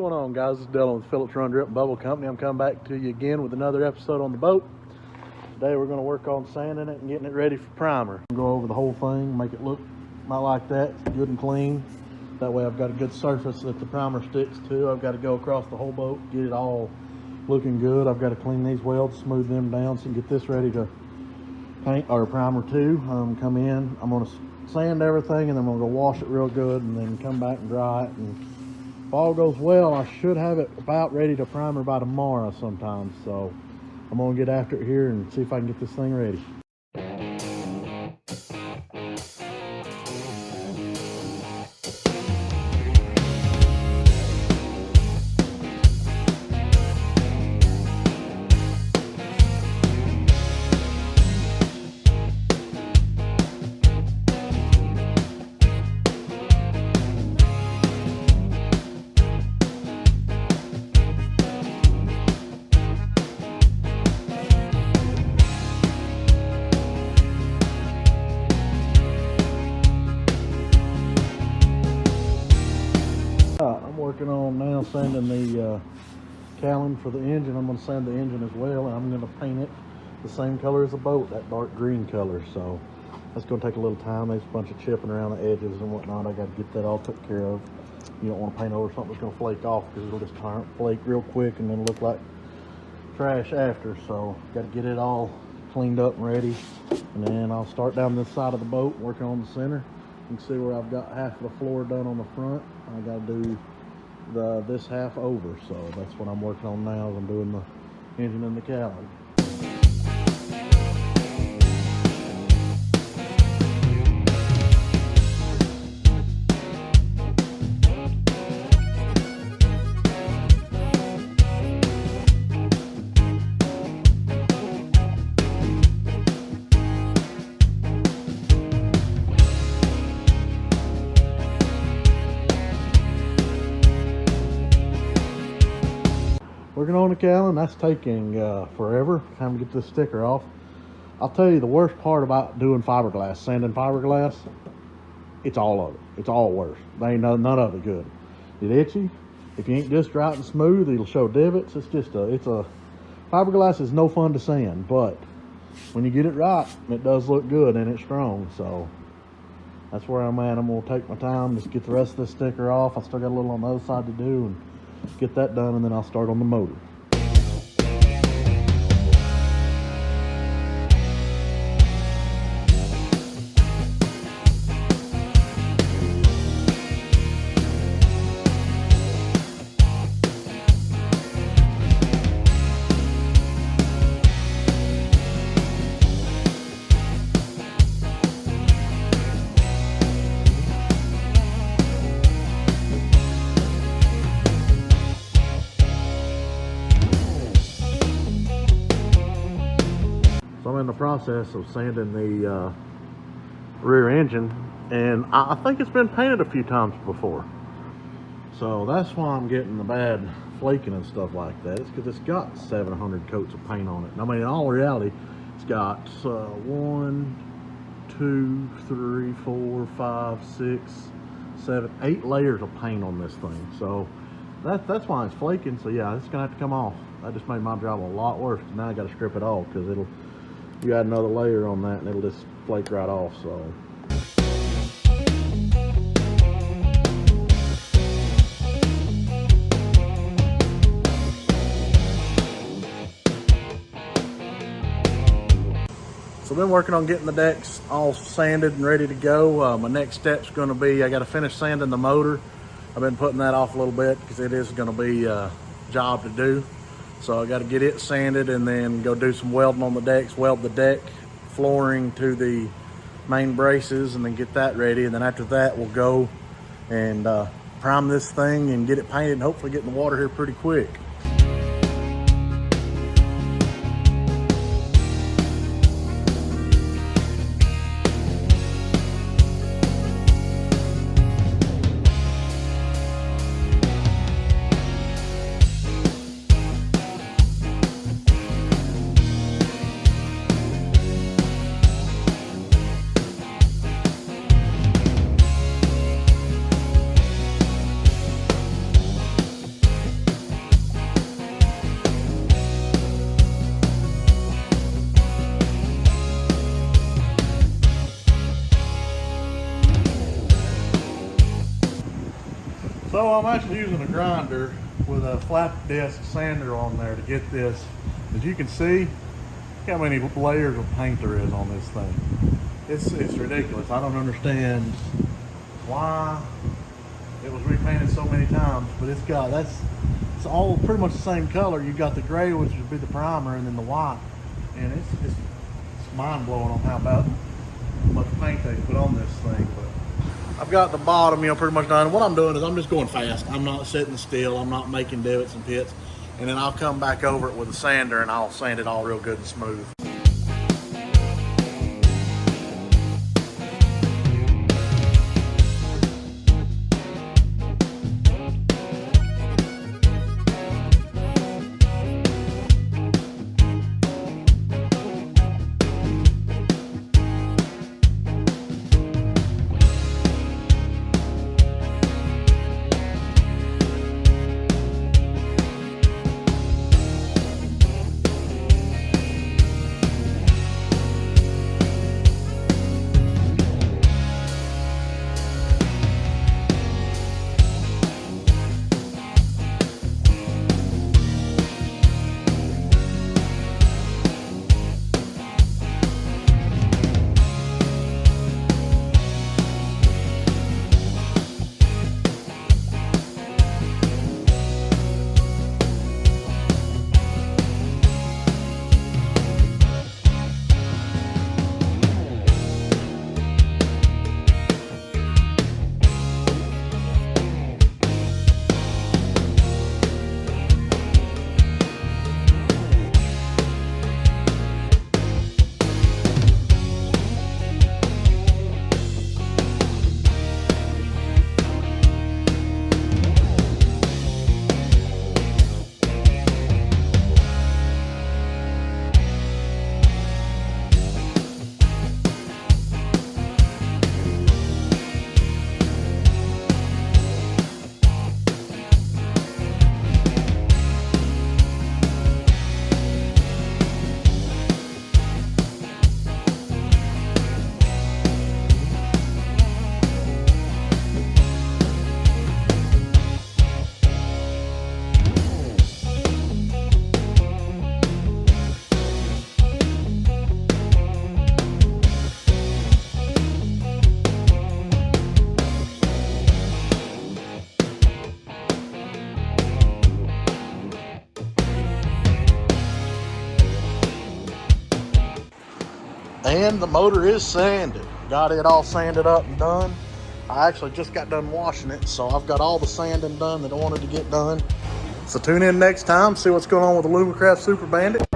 going on, guys? This is Dylan with Phillips Run Drip Bubble Company. I'm coming back to you again with another episode on the boat. Today we're going to work on sanding it and getting it ready for primer. Go over the whole thing, make it look not like that, good and clean. That way I've got a good surface that the primer sticks to. I've got to go across the whole boat, get it all looking good. I've got to clean these welds, smooth them down, so get this ready to paint or primer too. Come in, I'm going to sand everything, and then I'm going to go wash it real good, and then come back and dry it. And if all goes well, I should have it about ready to primer by tomorrow sometime. So I'm going to get after it here and see if I can get this thing ready. I'm working on now sanding the cowling for the engine. I'm going to sand the engine as well, and I'm going to paint it the same color as the boat, that dark green color. So that's going to take a little time. There's a bunch of chipping around the edges and whatnot. I got to get that all took care of. You don't want to paint over something that's going to flake off, because it'll just flake real quick and then look like trash after. So got to get it all cleaned up and ready, and then I'll start down this side of the boat working on the center. You can see where I've got half of the floor done on the front. I got to do this half over, so that's what I'm working on now, as I'm doing the engine and the cowling. Working on the cowling, that's taking forever. Time to get this sticker off. I'll tell you the worst part about doing fiberglass, sanding fiberglass, it's all of it. It's all worse. There ain't none of it good. It's itchy. If you ain't just right and smooth, it'll show divots. Fiberglass is no fun to sand, but when you get it right, it does look good and it's strong. So that's where I'm at. I'm gonna take my time, just get the rest of this sticker off. I still got a little on the other side to do, and get that done, and then I'll start on the motor. So I'm in the process of sanding the rear engine, and I think it's been painted a few times before. So that's why I'm getting the bad flaking and stuff like that. It's because it's got 700 coats of paint on it. And I mean, in all reality, it's got 1, 2, 3, 4, 5, 6, 7, 8 layers of paint on this thing. So that's why it's flaking. So yeah, it's gonna have to come off. That just made my job a lot worse. Now I got to strip it off, because you add another layer on that and it'll just flake right off. So I've been working on getting the decks all sanded and ready to go. My next step's going to be, I got to finish sanding the motor. I've been putting that off a little bit because it is going to be a job to do. So I got to get it sanded and then go do some welding on the decks, weld the deck flooring to the main braces, and then get that ready. And then after that, we'll go and prime this thing and get it painted, and hopefully get in the water here pretty quick. So I'm actually using a grinder with a flat disc sander on there to get this. As you can see, look how many layers of paint there is on this thing. It's ridiculous. I don't understand why it was repainted so many times, but it's all pretty much the same color. You got the gray, which would be the primer, and then the white, and it's mind blowing on how much paint they put on this thing. But I've got the bottom, pretty much done. What I'm doing is I'm just going fast. I'm not sitting still. I'm not making divots and pits. And then I'll come back over it with a sander and I'll sand it all real good and smooth. And the motor is sanded. Got it all sanded up and done. I actually just got done washing it, so I've got all the sanding done that I wanted to get done. So tune in next time, see what's going on with the Alumacraft Super Bandit.